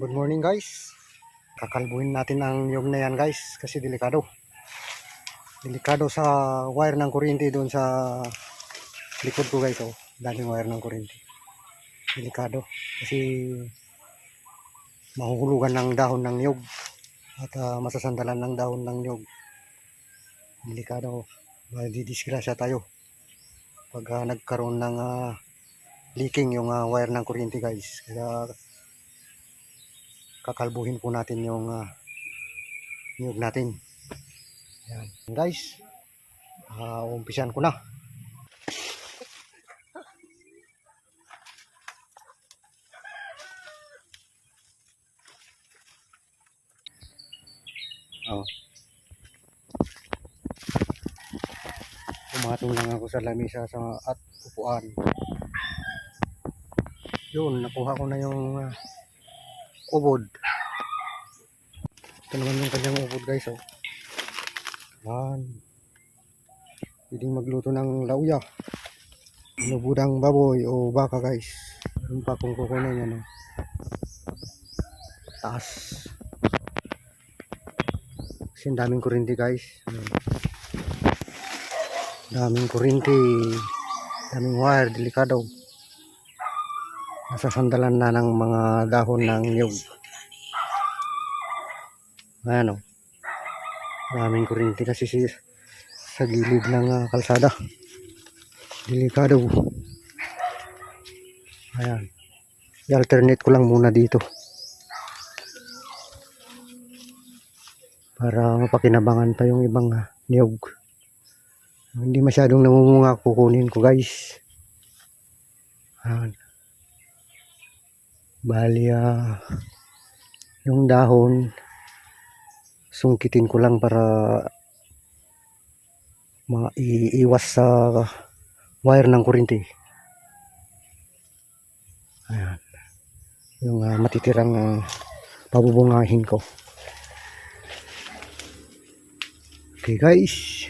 Good morning guys. Kakalbuhin natin ang niyog na yan guys kasi delikado. Delikado sa wire ng kuryente doon sa likod ko guys. Oh, daming wire ng kuryente. Delikado kasi mahuhulugan ng dahon ng niyog at masasandalan ng dahon ng niyog. Delikado. Madidisgrasya tayo pag nagkaroon ng leaking yung wire ng kuryente guys. Kaya kakalbuhin po natin yung niyog natin. Yan guys, umpisan ko na. Pumatong lang ako sa lamisa at upuan. Yun, nakuha ko na yung ubod. Ito naman yung kanyang ubod guys. Oh. Yan. Pwedeng magluto ng lauya. Inubudang baboy o baka guys. Meron pa kung kukunin yan. Oh. Taas. Kasi daming kuryente guys. Daming kuryente. Daming wire. Delikado. Nasasandalan na ng mga dahon ng niyog. Ayan o. Daming kuryente kasi sa gilid ng kalsada. Delikado. Ayan. I-alternate ko lang muna dito. Para mapakinabangan pa yung ibang niyog. Hindi masyadong namumunga, kukunin ko guys. Ayan. Bali yung dahon sungkitin ko lang para maiiwas sa wire ng kuryente. Ayan. Yung matitirang pabubungahin ko. Okay guys.